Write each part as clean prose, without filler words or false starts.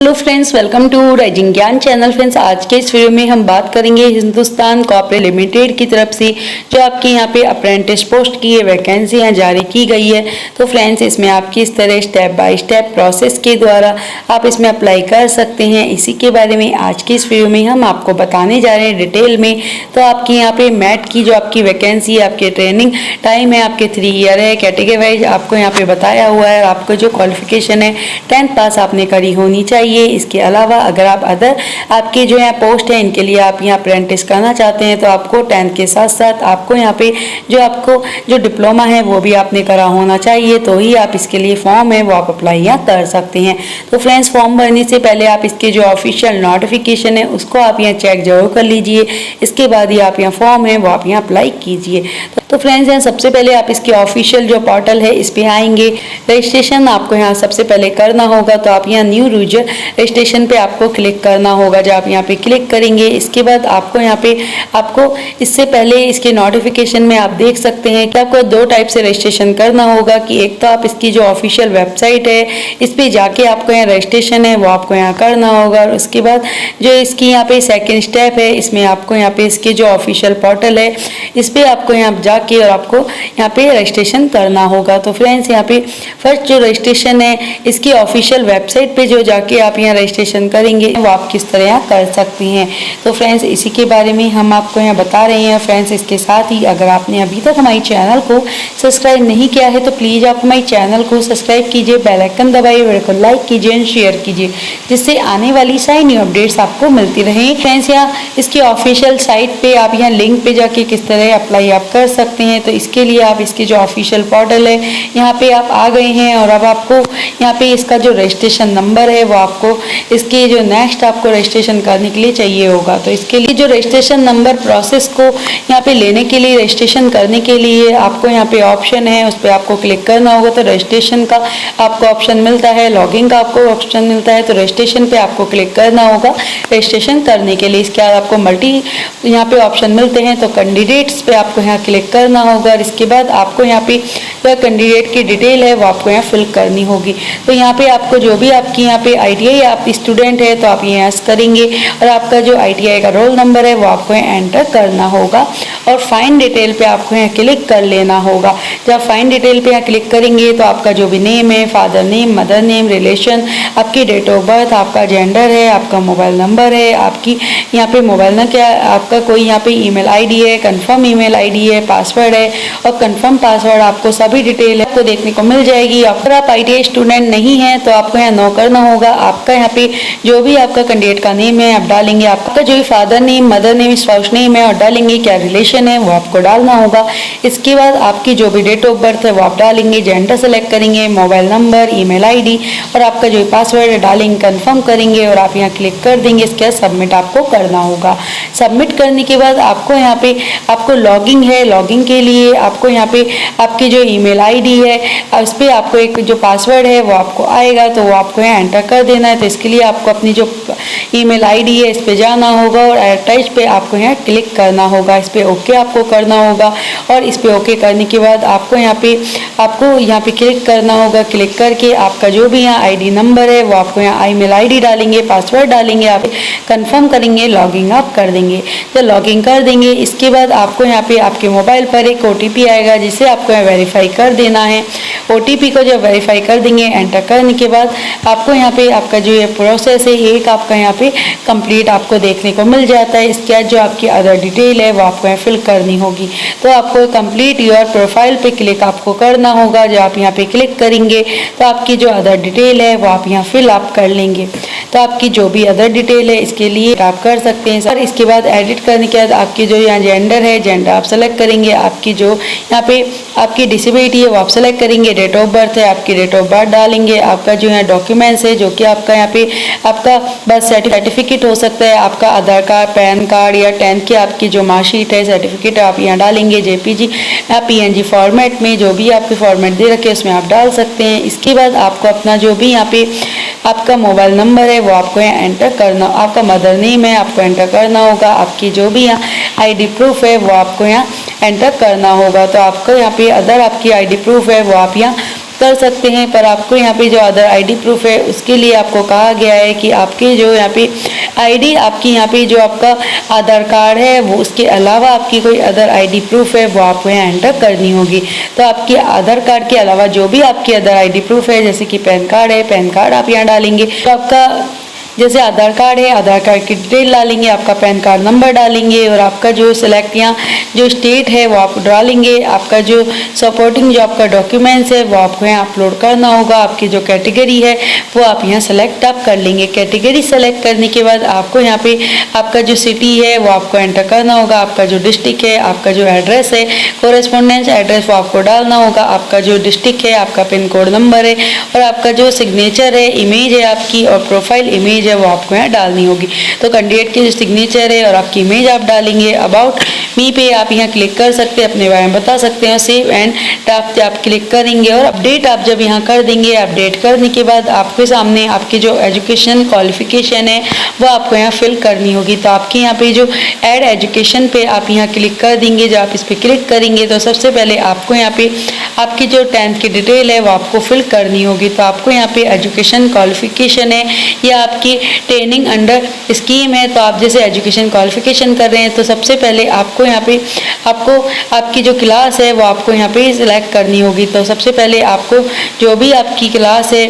Hello friends, welcome to rising Gyan channel. Friends, आज के इस वीडियो में हम बात करेंगे हिंदुस्तान कॉर्पोरेट लिमिटेड की तरफ से जो आपके यहाँ पे अप्रेंटिस पोस्ट की ये वैकेंसियाँ जारी की गई है। तो फ्रेंड्स, इसमें आपकी इस तरह स्टेप बाय स्टेप प्रोसेस के द्वारा आप इसमें अप्लाई कर सकते हैं। इसी के बारे में आज की इस वीडियो में हम आपको बताने जा रहे हैं डिटेल में। तो आपकी यहाँ पे मैट की जो आपकी वैकेंसी है, आपके ट्रेनिंग टाइम है आपके 3 ईयर है। कैटेगरी वाइज आपको यहाँ पे बताया हुआ है। आपको जो क्वालिफिकेशन है 10th पास आपने करी होनी चाहिए। इसके अलावा अगर आप अदर आपके जो है पोस्ट है इनके लिए आप यहाँ अप्रेंटिस करना चाहते हैं तो आपको 10th के साथ साथ आपको यहाँ पे आपको जो डिप्लोमा है वो भी आपने करा होना चाहिए, तो ही आप इसके लिए फॉर्म है वो आप अप्लाई यहाँ कर सकते हैं। तो फ्रेंड्स, फॉर्म भरने से पहले आप इसके जो ऑफिशियल नोटिफिकेशन है उसको आप यहाँ चेक जरूर कर लीजिए। इसके बाद ही आप यहाँ फॉर्म है वो आप यहाँ अप्लाई कीजिए। तो फ्रेंड्स, यहाँ सबसे पहले आप इसके ऑफिशियल जो पोर्टल है इस पे आएंगे। रजिस्ट्रेशन आपको यहाँ सबसे पहले करना होगा, तो आप यहाँ न्यू यूजर रजिस्ट्रेशन पे आपको क्लिक करना होगा। जब आप यहाँ पे क्लिक करेंगे इसके बाद आपको यहाँ पे आपको इससे पहले इसके नोटिफिकेशन में आप देख सकते हैं कि आपको 2 टाइप से रजिस्ट्रेशन करना होगा कि एक तो आप इसकी जो ऑफिशियल वेबसाइट है इस पे जाके आपको यहाँ रजिस्ट्रेशन है वो आपको यहाँ करना होगा। और उसके बाद जो इसकी यहाँ पे सेकेंड स्टेप है इसमें आपको यहाँ पे इसके जो ऑफिशियल पोर्टल है इस पे आपको यहाँ जाके और आपको यहाँ पे रजिस्ट्रेशन करना होगा। तो फ्रेंड्स, यहाँ पे फर्स्ट जो रजिस्ट्रेशन है इसकी ऑफिशियल वेबसाइट पे जो जाके आप यहाँ रजिस्ट्रेशन करेंगे वो आप किस तरह यहाँ कर सकती हैं। तो फ्रेंड्स, इसी के बारे में हम आपको यहाँ बता रहे हैं। फ्रेंड्स, इसके साथ ही अगर आपने अभी तक हमारे चैनल को सब्सक्राइब नहीं किया है तो प्लीज़ आप हमारे चैनल को सब्सक्राइब कीजिए, बेल आइकन दबाइए, वीडियो को लाइक कीजिए एंड शेयर कीजिए, जिससे आने वाली सारी न्यू अपडेट्स आपको मिलती रहें। फ्रेंड्स, यहाँ इसकी ऑफिशियल साइट पे आप यहाँ लिंक पे जाके किस तरह अप्लाई आप कर सकते हैं। तो इसके लिए आप इसकी जो ऑफिशियल पोर्टल है यहाँ पे आप आ गए हैं और अब आपको यहाँ पे इसका जो रजिस्ट्रेशन नंबर है वो आपको इसके जो नेक्स्ट आपको रजिस्ट्रेशन करने के लिए चाहिए होगा। तो इसके लिए जो रजिस्ट्रेशन नंबर प्रोसेस को यहाँ पे लेने के लिए रजिस्ट्रेशन करने के लिए आपको यहाँ पे ऑप्शन है उस पर आपको क्लिक करना होगा। तो रजिस्ट्रेशन का आपको ऑप्शन मिलता है, लॉगिन का आपको ऑप्शन मिलता है। तो रजिस्ट्रेशन पे आपको क्लिक करना होगा रजिस्ट्रेशन करने के लिए। इसके बाद आपको मल्टी यहाँ पे ऑप्शन मिलते हैं, तो कैंडिडेट्स पे आपको यहाँ क्लिक करना होगा। इसके बाद आपको यहाँ पे जो कैंडिडेट की डिटेल है वो आपको यहाँ फिल करनी होगी। तो यहाँ पे आपको जो भी आपकी यहाँ पे ITI आप स्टूडेंट है तो आप ये यस करेंगे और आपका जो ITI का रोल नंबर है वो आपको यहाँ एंटर करना होगा और फाइंड डिटेल पे आपको यहाँ क्लिक कर लेना होगा। जब फाइंड डिटेल पे यहाँ क्लिक करेंगे तो आपका जो भी नेम है, father name, mother name, relation, आपकी डेट ऑफ बर्थ, आपका जेंडर है, आपका मोबाइल नंबर है, आपकी यहाँ पे मोबाइल नंबर क्या, आपका कोई यहाँ पे ईमेल ID है, कंफर्म ईमेल ID है, पासवर्ड है और कंफर्म पासवर्ड, आपको सभी डिटेल आपको देखने को मिल जाएगी। अगर आप ITI स्टूडेंट नहीं है तो आपको यहाँ नो करना होगा। आपका यहाँ पे जो भी आपका कैंडिडेट का नेम है आप डालेंगे, आपका जो भी father name, mother name, spouse name है और डालेंगे, क्या रिलेशन है वो आपको डालना होगा। इसके बाद आपकी जो भी डेट ऑफ बर्थ है वो आप डालेंगे, जेंडर सेलेक्ट करेंगे, मोबाइल नंबर, ईमेल ID और आपका जो पासवर्ड है डालेंगे, कंफर्म करेंगे और आप यहाँ क्लिक कर देंगे। इसके बाद सबमिट आपको करना होगा। सबमिट करने के बाद आपको यहाँ पे आपको लॉगिंग है, लॉगिंग के लिए आपको यहाँ पे आपकी जो ईमेल ID है उस पर आपको एक जो पासवर्ड है वो आपको आएगा, तो वो आपको यहाँ एंटर कर देना है। तो इसके लिए आपको अपनी जो ईमेल ID है इस पे जाना होगा और अटैच पे आपको यहाँ क्लिक करना होगा। इस पर ओके आपको करना होगा और इस पर ओके करने के बाद आपको यहाँ पे क्लिक करना होगा। क्लिक करके आपका जो भी यहाँ ID नंबर है वो आपको यहाँ ईमेल ID डालेंगे, पासवर्ड डालेंगे, आप कंफर्म करेंगे, लॉगिंग आप कर देंगे। जब लॉगिंग कर देंगे इसके बाद आपको यहाँ पे आपके मोबाइल पर एक OTP आएगा जिसे आपको यहाँ वेरीफाई कर देना है। OTP को जब वेरीफाई कर देंगे, एंटर करने के बाद आपको यहाँ पे आपका जो ये प्रोसेस है एक आपका यहाँ पे कंप्लीट आपको देखने को मिल जाता है। इसके बाद जो आपकी अदर डिटेल है वो आपको यहाँ फिल करनी होगी। तो आपको कंप्लीट योर प्रोफाइल पे क्लिक आपको करना होगा। जब आप यहाँ पे क्लिक करेंगे तो आपकी जो अदर डिटेल है वो आप यहाँ फिल आप कर लेंगे। तो आपकी जो भी अदर डिटेल है इसके लिए आप कर सकते हैं। और इसके बाद एडिट करने के बाद आपकी जो यहाँ जेंडर है, जेंडर आप सेलेक्ट करेंगे, आपकी जो यहाँ पे आपकी डिसेबिलिटी है वो आप सेलेक्ट करेंगे, डेट ऑफ बर्थ है आपकी डेट ऑफ बर्थ डालेंगे, आपका जो यहाँ डॉक्यूमेंट्स है जो कि आपका यहाँ पे आपका बर्थ सर्टिफिकेट हो सकता है, आपका आधार कार्ड, पैन कार्ड या 10th की आपकी जो मार्कशीट है, सर्टिफिकेट आप यहाँ डालेंगे। JPG या PNG फॉर्मेट में जो भी आपके फॉर्मेट दे रखे उसमें आप डाल सकते हैं। इसके बाद आपको अपना जो भी यहाँ पे आपका मोबाइल नंबर है वो आपको यहाँ एंटर करना, आपका मदर नेम है आपको एंटर करना होगा, आपकी जो भी यहाँ ID प्रूफ है वो आपको यहाँ एंटर करना होगा। तो आपको यहाँ पे अदर आपकी ID प्रूफ है वो आप यहाँ कर सकते हैं। पर आपको यहाँ पे जो अदर आईडी प्रूफ है उसके लिए आपको कहा गया है कि आपके जो यहाँ पे आईडी, आपकी यहाँ पे जो आपका आधार कार्ड है वो उसके अलावा आपकी कोई अदर आईडी प्रूफ है वो आपको यहाँ एंटर करनी होगी। तो आपके आधार कार्ड के अलावा जो भी आपकी अदर आईडी प्रूफ है, जैसे कि पैन कार्ड है, पैन कार्ड आप यहाँ डालेंगे। तो आपका जैसे आधार कार्ड है, आधार कार्ड की डिटेल डालेंगे, आपका पैन कार्ड नंबर डालेंगे और आपका जो सिलेक्ट यहाँ जो स्टेट है वो आप डालेंगे। आपका जो सपोर्टिंग जो आपका डॉक्यूमेंट्स है वो आपको यहाँ अपलोड करना होगा। आपकी जो कैटेगरी है वो आप यहाँ सेलेक्ट आप कर लेंगे। कैटेगरी सेलेक्ट करने के बाद आपको यहाँ पे आपका जो सिटी है वो आपको एंटर करना होगा। आपका जो डिस्ट्रिक्ट है, आपका जो एड्रेस है, कोरेस्पोंडेंस एड्रेस वो आपको डालना होगा। आपका जो डिस्ट्रिक्ट है, आपका पिन कोड नंबर है और आपका जो सिग्नेचर है, इमेज है आपकी और प्रोफाइल इमेज है वो आपको यहाँ डालनी होगी। तो कैंडिडेट की जो सिग्नेचर है और आपकी इमेज आप डालेंगे। अबाउट मी पे आप यहाँ क्लिक कर सकते हैं, अपने बारे में बता सकते हैं। सेव एंड टैप पे आप क्लिक करेंगे और अपडेट आप जब यहाँ कर देंगे, अपडेट करने के बाद आपके सामने आपकी जो एजुकेशन क्वालिफिकेशन है वो आपको यहाँ फिल करनी होगी। तो आपके यहाँ पे जो ऐड एजुकेशन पे आप यहाँ क्लिक कर देंगे। जब आप इस पर क्लिक करेंगे तो सबसे पहले आपको यहाँ पे आपकी जो 10th की डिटेल है वो आपको फिल करनी होगी। तो आपको यहाँ पे एजुकेशन क्वालिफिकेशन है या आपकी ट्रेनिंग अंडर स्कीम है। तो आप जैसे एजुकेशन क्वालिफिकेशन कर रहे हैं तो सबसे पहले आपको यहाँ पे आपको आपकी जो क्लास है वो आपको यहाँ पे सिलेक्ट करनी होगी। तो सबसे पहले आपको जो भी आपकी क्लास है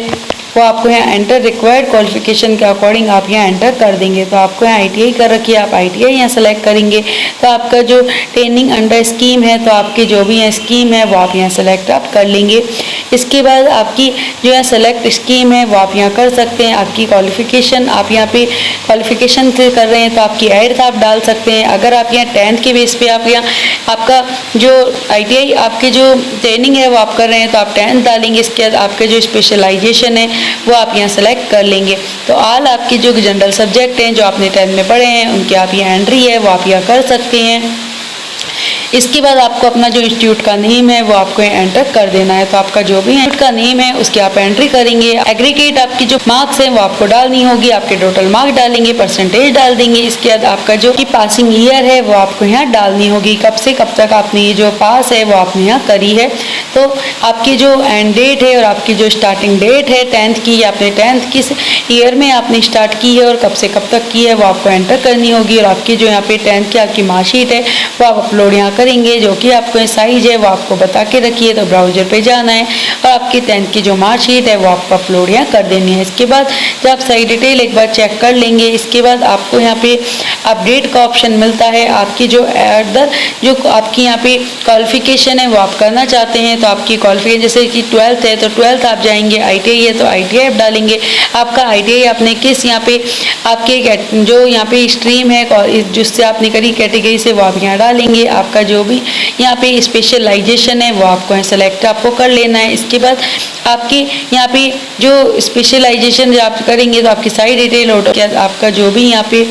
वो आपको यहाँ एंटर रिक्वायर्ड क्वालिफिकेशन के अकॉर्डिंग आप यहाँ एंटर कर देंगे। तो आपको यहाँ ITI कर रखी है, आप ITI यहाँ सेलेक्ट करेंगे। तो आपका जो ट्रेनिंग अंडर स्कीम है तो आपकी जो भी यहाँ स्कीम है वो आप यहाँ सेलेक्ट आप कर लेंगे। इसके बाद आपकी जो यहाँ सेलेक्ट स्कीम है वो आप यहाँ कर सकते हैं। आपकी क्वालिफिकेशन आप यहाँ पे क्वालिफिकेशन से कर रहे हैं तो आपकी एड आप डाल सकते हैं। अगर आप यहाँ 10th के बेस पे आप यहाँ आपका जो ITI आपकी जो ट्रेनिंग है वो आप कर रहे हैं तो आप 10th डालेंगे। इसके बाद आपके जो स्पेशलाइजेशन है वो आप यहाँ सेलेक्ट कर लेंगे। तो ऑल आपकी जो जनरल सब्जेक्ट हैं जो आपने 10th में पढ़े हैं उनके आप यहाँ एंट्री है वो आप यहाँ कर सकते हैं। इसके बाद आपको अपना जो इंस्टीट्यूट का नेम है वो आपको एंटर कर देना है। तो आपका जो भी इंस्टीट्यूट का नेम है उसकी आप एंट्री करेंगे। एग्रीगेट आपकी जो मार्क्स हैं वो आपको डालनी होगी। आपके टोटल मार्क्स डालेंगे, परसेंटेज डाल देंगे। इसके बाद आपका जो की पासिंग ईयर है वो आपको यहाँ डालनी होगी। कब से कब तक आपने ये जो पास है वो आपने यहाँ करी है। तो आपकी जो एंड डेट है और आपकी जो स्टार्टिंग डेट है 10th की, आपने 10th किस ईयर में आपने स्टार्ट की है और कब से कब तक की है वो आपको एंटर करनी होगी। और आपकी जो यहाँ पे 10th की आपकी मार्कशीट है वो आप अपलोड यहाँ करेंगे। जो कि आपको साइज है वो आपको बता के रखिए। तो ब्राउजर पे जाना है और आपकी 10th की जो मार्कशीट है वो आपको अपलोड यहाँ कर देनी है। इसके बाद जब आप सही डिटेल एक बार चेक कर लेंगे, इसके बाद आपको यहाँ पे अपडेट का ऑप्शन मिलता है। आपकी जो अदर जो आपकी यहाँ पे क्वालिफिकेशन है वो आप करना चाहते हैं तो आपकी क्वालिफिकेशन जैसे कि 12th है तो 12th आप जाएंगे। ITI है तो ITI आप डालेंगे। आपका ITI आपने किस यहाँ पे आपके जो यहाँ पे स्ट्रीम है जिससे आपने करी कैटेगरी से वो आप यहाँ डालेंगे। आपका जो भी यहाँ पे स्पेशलाइजेशन है वो आपको सेलेक्ट आपको कर लेना है। इसके बाद आपकी यहाँ पे जो स्पेशलाइजेशन जो आप करेंगे तो आपकी सारी डिटेल आपका जो भी यहाँ पे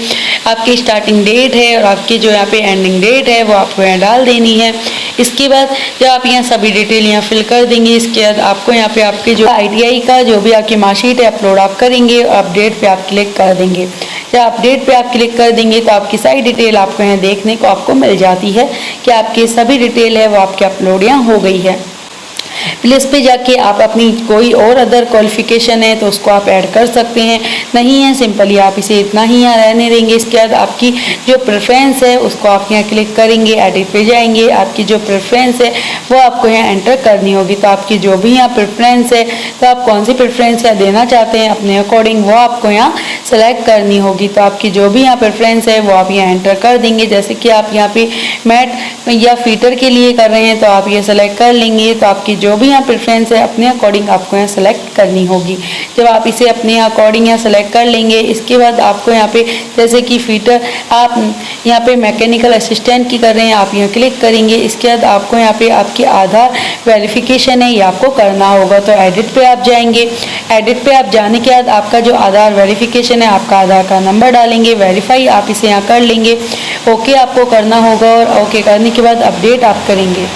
आपकी स्टार्टिंग डेट है और आपकी जो यहाँ पे एंडिंग डेट है वो आपको यहाँ डाल देनी है। इसके बाद जब आप यहाँ सभी डिटेल यहाँ फिल कर देंगे, इसके बाद आपको यहाँ पे आपकी जो ITI का जो भी आपकी मार्कशीट है अपलोड आप करेंगे और अपडेट पे आप क्लिक कर देंगे। जब अपडेट पे आप क्लिक कर देंगे तो आपकी सारी डिटेल आपको यहाँ देखने को आपको मिल जाती है कि आपकी सभी डिटेल है वो आपके अपलोड यहाँ हो गई है। प्लेस पे जाके आप अपनी कोई और अदर क्वालिफिकेशन है तो उसको आप ऐड कर सकते हैं। नहीं है सिंपली आप इसे इतना ही यहाँ रहने देंगे। इसके बाद आपकी जो प्रेफरेंस है उसको आप यहाँ क्लिक करेंगे, एडिट पे जाएंगे। आपकी जो प्रेफरेंस है वो आपको यहाँ एंटर करनी होगी। तो आपकी जो भी यहाँ प्रेफरेंस है तो आप कौन सी प्रेफरेंस यहाँ देना चाहते हैं अपने अकॉर्डिंग वो आपको यहाँ सेलेक्ट करनी होगी। तो आपकी जो भी यहाँ प्रेफरेंस है वो आप यहाँ एंटर कर देंगे। जैसे कि आप यहाँ पे मैट या फीटर के लिए कर रहे हैं तो आप ये सेलेक्ट कर लेंगे। तो आपकी जो भी यहाँ प्रेफरेंस है अपने अकॉर्डिंग आपको यहाँ सेलेक्ट करनी होगी। जब आप इसे अपने अकॉर्डिंग यहाँ सेलेक्ट कर लेंगे, इसके बाद आपको यहाँ पे जैसे कि फीटर आप यहाँ पे मैकेनिकल असिस्टेंट की कर रहे हैं आप यहाँ क्लिक करेंगे। इसके बाद आपको यहाँ पे आपकी आधार वेरिफिकेशन है ये आपको करना होगा। तो एडिट पे आप जाएंगे। एडिट पे आप जाने के बाद आपका जो आधार वेरिफिकेशन है आपका आधार का नंबर डालेंगे, वेरीफाई आप इसे यहाँ कर लेंगे। ओके आपको करना होगा और ओके करने के बाद अपडेट आप करेंगे।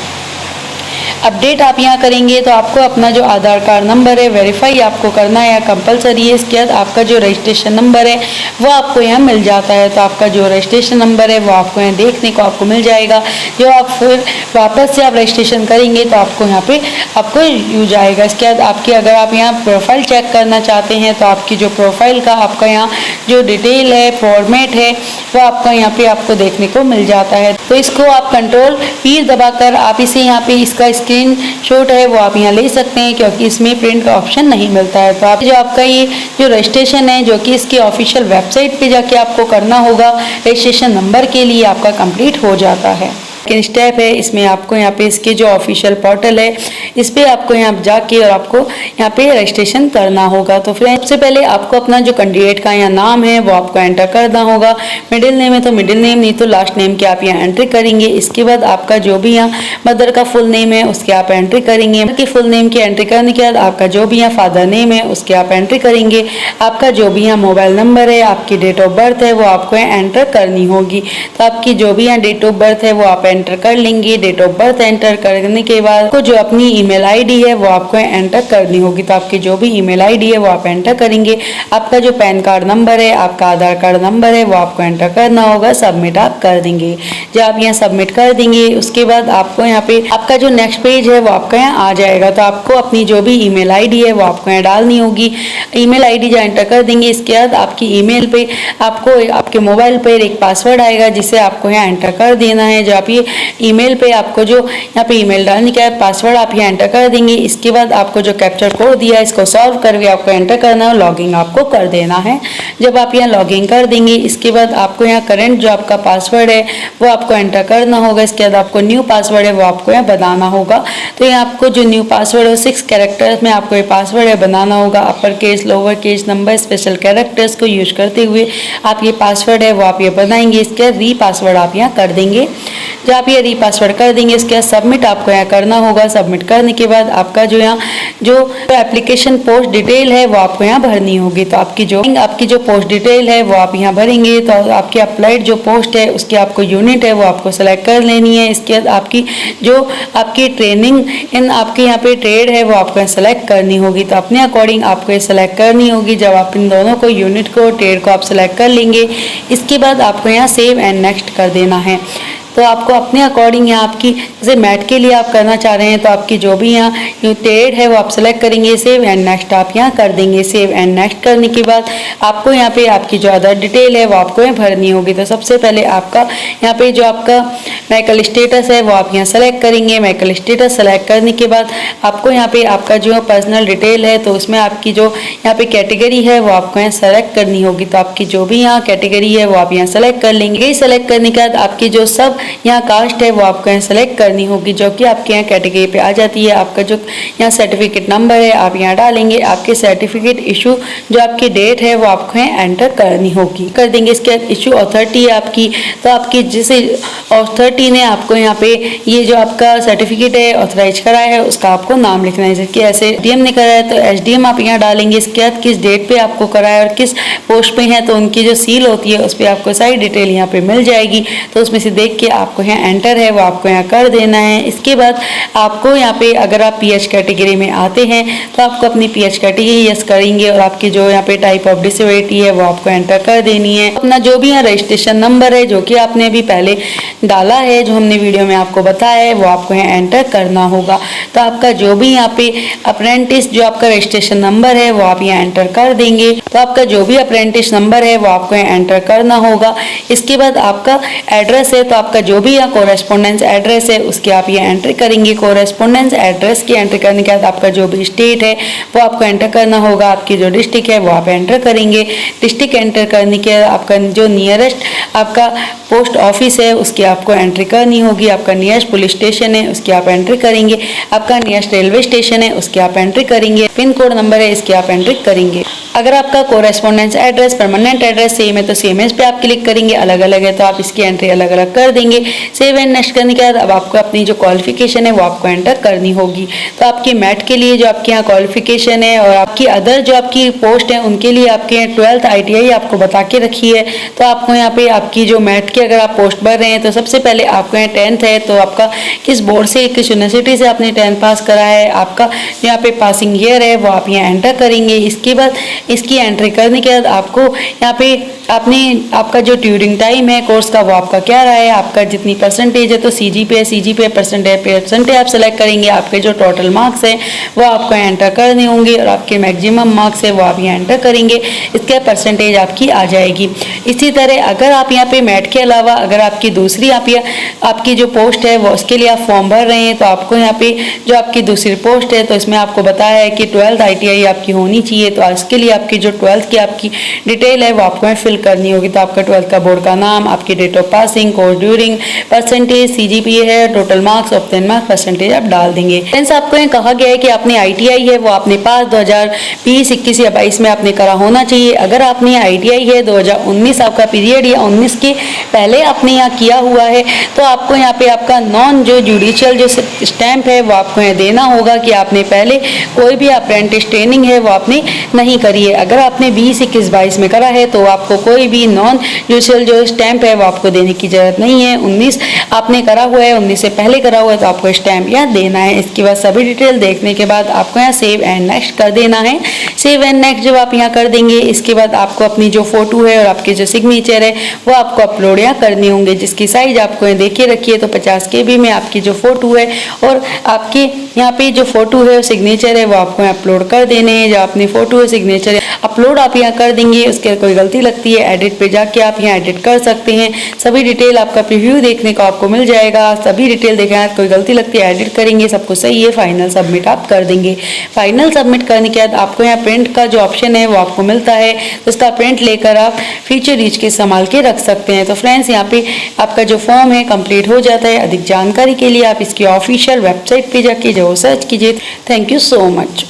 अपडेट आप यहाँ करेंगे तो आपको अपना जो आधार कार्ड नंबर है वेरीफाई आपको करना है, कंपलसरी है। इसके बाद आपका जो रजिस्ट्रेशन नंबर है वो आपको यहाँ मिल जाता है। तो आपका जो रजिस्ट्रेशन नंबर है वो आपको यहाँ देखने को आपको मिल जाएगा। जो आप फिर वापस से आप रजिस्ट्रेशन करेंगे तो आपको यहाँ पे आपको यूज आएगा। इसके बाद आपकी अगर आप यहाँ प्रोफाइल चेक करना चाहते हैं तो आपकी जो प्रोफाइल का आपका यहाँ जो डिटेल है, फॉर्मेट है, वो आपका यहाँ पे आपको देखने को मिल जाता है। तो इसको आप कंट्रोल P दबाकर आप इसे यहाँ पे इसका स्क्रीनशॉट है वो आप यहाँ ले सकते हैं, क्योंकि इसमें प्रिंट का ऑप्शन नहीं मिलता है। तो आप जो आपका ये जो रजिस्ट्रेशन है जो कि इसकी ऑफिशियल वेबसाइट पे जाके आपको करना होगा, रजिस्ट्रेशन नंबर के लिए आपका कंप्लीट हो जाता है। सेकेंड स्टेप है, इसमें आपको यहाँ पे इसके जो ऑफिशियल पोर्टल है इस पर आपको यहाँ जाके और आपको यहाँ पे रजिस्ट्रेशन करना होगा। तो फिर सबसे पहले आपको अपना जो कैंडिडेट का यहाँ नाम है वो आपको एंटर करना होगा। मिडिल नेम है तो मिडिल नेम, नहीं तो लास्ट नेम के आप यहाँ एंट्री करेंगे। इसके बाद आपका जो भी यहाँ मदर का फुल नेम है उसके आप एंट्री करेंगे। कि फुल नेम की एंट्री करने के बाद आपका जो भी यहाँ फादर नेम है उसके आप एंट्री करेंगे। आपका जो भी यहाँ मोबाइल नंबर है, आपकी डेट ऑफ बर्थ है वो आपको यहाँ एंटर करनी होगी। तो आपकी जो भी यहाँ डेट ऑफ बर्थ है वो आप एंटर कर लेंगे। डेट ऑफ बर्थ एंटर करने के बाद आपको जो अपनी ईमेल आईडी है वो आपको एंटर करनी होगी। तो आपकी जो भी ईमेल आईडी है वो आप एंटर करेंगे। आपका जो पैन कार्ड नंबर है, आपका आधार कार्ड नंबर है वो आपको एंटर करना होगा। सबमिट आप कर देंगे। जब आप यहाँ सबमिट कर देंगे उसके बाद आपको यहाँ पे आपका जो नेक्स्ट पेज है वो आपका यहाँ आ जाएगा। तो आपको अपनी जो भी ईमेल आईडी है वो आपको यहाँ डालनी होगी। ईमेल आईडी जो एंटर कर देंगे इसके बाद आपकी ईमेल पे आपको आपके मोबाइल पर एक पासवर्ड आएगा जिसे आपको यहाँ एंटर कर देना है। जो आप ये ईमेल पे आपको जो यहाँ पे ईमेल डालने का है पासवर्ड आप यहाँ एंटर कर देंगे। इसके बाद आपको जो कैप्चर कोड दिया है इसको सॉल्व करके आपको एंटर करना है, लॉगिन आपको कर देना है। जब आप यहाँ लॉगिन कर देंगे इसके बाद आपको यहाँ करंट जो आपका पासवर्ड है वो आपको एंटर करना होगा। इसके बाद आपको न्यू पासवर्ड है वो आपको यहाँ बनाना होगा। तो यहाँ आपको जो न्यू पासवर्ड है 6 कैरेक्टर्स में आपको ये पासवर्ड है बनाना होगा। Upper case, lower case, number, special characters को यूज करते हुए आप ये पासवर्ड है वो आप ये बनाएंगे। इसके बाद री पासवर्ड आप यहाँ कर देंगे। जब आप ये री पासवर्ड कर देंगे इसके बाद सबमिट आपको यहाँ करना होगा। सबमिट करने के बाद आपका जो यहाँ जो एप्लीकेशन पोस्ट डिटेल है वो आपको यहाँ भरनी होगी। तो आपकी जो पोस्ट डिटेल है वो आप यहाँ भरेंगे। तो आपकी अप्लाइड जो पोस्ट है उसकी आपको यूनिट है वो आपको सेलेक्ट कर लेनी है। इसके बाद आपकी जो आपकी ट्रेनिंग इन आपके यहाँ पे ट्रेड है वो आपको यहाँ सेलेक्ट करनी होगी। तो अपने अकॉर्डिंग आपको ये सेलेक्ट करनी होगी। जब आप इन दोनों को यूनिट को ट्रेड को आप सेलेक्ट कर लेंगे इसके बाद आपको यहाँ सेव एंड नेक्स्ट कर देना है। तो आपको अपने अकॉर्डिंग यहाँ आपकी जैसे मैट के लिए आप करना चाह रहे हैं तो आपकी जो भी यहाँ ट्रेड है वो आप सेलेक्ट करेंगे। सेव एंड नेक्स्ट आप यहाँ कर देंगे। सेव एंड नेक्स्ट करने के बाद आपको यहाँ पे आपकी जो अदर डिटेल है वो आपको यहाँ भरनी होगी। तो सबसे पहले आपका यहाँ पे जो आपका मेडिकल स्टेटस है वो आप यहाँ सेलेक्ट करेंगे। मेडिकल स्टेटस सेलेक्ट करने के बाद आपको यहाँ पे आपका जो पर्सनल डिटेल है तो उसमें आपकी जो यहाँ पे कैटेगरी है वो आपको यहाँ सेलेक्ट करनी होगी। तो आपकी जो भी यहाँ कैटेगरी है वो आप यहाँ सेलेक्ट कर लेंगे। सेलेक्ट करने के बाद आपकी जो सब यहाँ कास्ट है वो आपको यहाँ सेलेक्ट करनी होगी जो कि आपके यहाँ कैटेगरी पे आ जाती है। आपका जो यहाँ सर्टिफिकेट नंबर है आप यहाँ डालेंगे। आपके सर्टिफिकेट इशू जो आपकी डेट है वो आपको यहाँ एंटर करनी होगी, कर देंगे। इसके बाद इशू अथॉरिटी है आपकी, तो आपकी जिस अथॉरिटी ने आपको यहाँ पे ये जो आपका सर्टिफिकेट है ऑथराइज कराया है उसका आपको नाम लिखना है। जैसे ऐसे एसडीएम ने कराया तो एसडीएम आप यहाँ डालेंगे। इसके बाद किस डेट पे आपको कराया और किस पोस्ट पे है तो उनकी जो सील होती है उस पर आपको सारी डिटेल यहाँ पे मिल जाएगी। तो उसमें से देख के आपको यहाँ एंटर है वो आपको यहाँ कर देना है। इसके बाद आपको यहाँ पे अगर आप पीएच कैटेगरी में आते हैं तो आपको अपनी पीएच कैटेगरी यस करेंगे और आपकी जो यहाँ पे टाइप ऑफ डिसेबिलिटी है वो आपको एंटर कर देनी है। अपना जो भी यहाँ रजिस्ट्रेशन नंबर है जो कि आपने अभी पहले डाला है, जो हमने वीडियो में आपको बताया है, वो आपको यहाँ एंटर करना होगा। तो आपका जो भी यहाँ पे अप्रेंटिस जो आपका रजिस्ट्रेशन नंबर है वो आप यहाँ एंटर कर देंगे। तो आपका जो भी अप्रेंटिस नंबर है वो आपको यहाँ एंटर करना होगा। इसके बाद आपका एड्रेस है तो आपका जो भी यहाँ कोरेस्पोंडेंस एड्रेस है उसकी आप ये एंट्री करेंगे। कोरेस्पोंडेंस एड्रेस की एंट्री करने के बाद आपका जो भी स्टेट है वो आपको एंटर करना होगा। आपकी जो डिस्ट्रिक्ट है वो आप एंटर करेंगे। डिस्ट्रिक्ट एंटर करने के बाद आपका जो नियरेस्ट आपका पोस्ट ऑफिस है उसकी आपको एंट्री करनी होगी। आपका नियरेस्ट पुलिस स्टेशन है उसकी आप एंट्री करेंगे। आपका नियरेस्ट रेलवे स्टेशन है उसकी आप एंट्री करेंगे। पिन कोड नंबर है इसकी आप एंट्री करेंगे। अगर आपका correspondence address permanent address same है तो सेम एज पे आप क्लिक करेंगे। अलग अलग है तो आप इसकी एंट्री अलग अलग कर देंगे। सेव एंड नेक्स्ट करने के बाद अब आपको अपनी जो क्वालिफिकेशन है वो आपको एंटर करनी होगी। तो आपकी मैट के लिए जो आपके यहाँ क्वालिफिकेशन है और आपकी अदर जो आपकी पोस्ट है उनके लिए आपके 12th ITI आपको बता के रखी है। तो आपको यहाँ पे आपकी जो मैथ की अगर आप पोस्ट भर रहे हैं तो सबसे पहले आपको यहाँ 10th है तो आपका किस बोर्ड से किस यूनिवर्सिटी से आपने 10th पास करा है, आपका यहाँ पे पासिंग ईयर है वो आप यहाँ एंटर करेंगे। इसके बाद इसकी एंट्री करने के बाद आपको यहाँ पे आपका जो ट्यूरिंग टाइम है कोर्स का वो आपका क्या रहा है, आपका जितनी परसेंटेज है तो सीजीपीए परसेंटेज आप सेलेक्ट करेंगे। आपके जो टोटल मार्क्स है वो आपको एंटर करने होंगे और आपके मैक्सिमम मार्क्स है वो आप यहाँ एंटर करेंगे, इसके परसेंटेज आपकी आ जाएगी। इसी तरह अगर आप यहाँ पे मैट के अलावा अगर आपकी दूसरी आपकी जो पोस्ट है वो उसके लिए आप फॉर्म भर रहे हैं तो आपको यहाँ पे जो आपकी दूसरी पोस्ट है तो इसमें आपको बताया है कि 12th ITI आपकी होनी चाहिए। तो इसके लिए आपकी जो 12th की आपकी डिटेल है वो आपको यहाँ फिल करनी होगी। तो आपका 12th का बोर्ड का नाम, आपकी date of passing, course during, percentage, CGPA है, total marks of 10 marks, percentage आप डाल देंगे। फ्रेंड्स आपको यहाँ कहा गया है कि आपने ITI है वो आपने पास 2020, 21 या 22 में आपने करा होना चाहिए। अगर आपने ITI है 2019 आपका पीरियड या 19 के पहले आपने यहाँ किया हुआ है तो आपको यहाँ पे आपका नॉन जो जुडिशियल जो स्टैंप है वो आपको यहाँ देना होगा कि आपने पहले कोई भी अप्रेंटिस ट्रेनिंग है वो आपने नहीं करी है। अगर आपने 20, 21, 22 में करा है तो आपको कोई भी नॉन जुडिशियल जो स्टैंप है वो आपको देने की जरूरत नहीं है। 19 आपने करा हुआ है, 19 से पहले करा हुआ है तो आपको स्टैंप यहाँ देना है। इसके बाद सभी डिटेल देखने के बाद आपको यहाँ सेव एंड नेक्स्ट कर देना है। सेव एंड नेक्स्ट जब आप यहाँ कर देंगे इसके बाद आपको अपनी जो फोटो है और आपके जो सिग्नेचर है वो आपको अपलोड यहाँ करने होंगे, जिसकी साइज आपको यहाँ देखिए रखिए तो 50 KB में आपकी जो फोटो है और आपके यहाँ पे जो फोटो है सिग्नेचर है वो आपको यहाँ अपलोड कर देने हैं। जो अपनी फोटो है सिग्नेचर अपलोड आप यहाँ कर देंगे, उसके कोई गलती लगती है एडिट पे जाके आप यहाँ एडिट कर सकते हैं। सभी डिटेल आपका प्रीव्यू देखने को आपको मिल जाएगा। सभी डिटेल देखना, कोई गलती लगती है एडिट करेंगे, सब कुछ सही है, फाइनल सबमिट आप कर देंगे। फाइनल सबमिट करने के बाद आपको यहाँ प्रिंट का जो ऑप्शन है वो आपको मिलता है, तो उसका प्रिंट लेकर आप फ्यूचर रीच के संभाल के रख सकते हैं। तो फ्रेंड्स यहाँ पे आपका जो फॉर्म है कंप्लीट हो जाता है। अधिक जानकारी के लिए आप इसकी ऑफिशियल वेबसाइट पे जाके जो सर्च कीजिए। Thank you so much.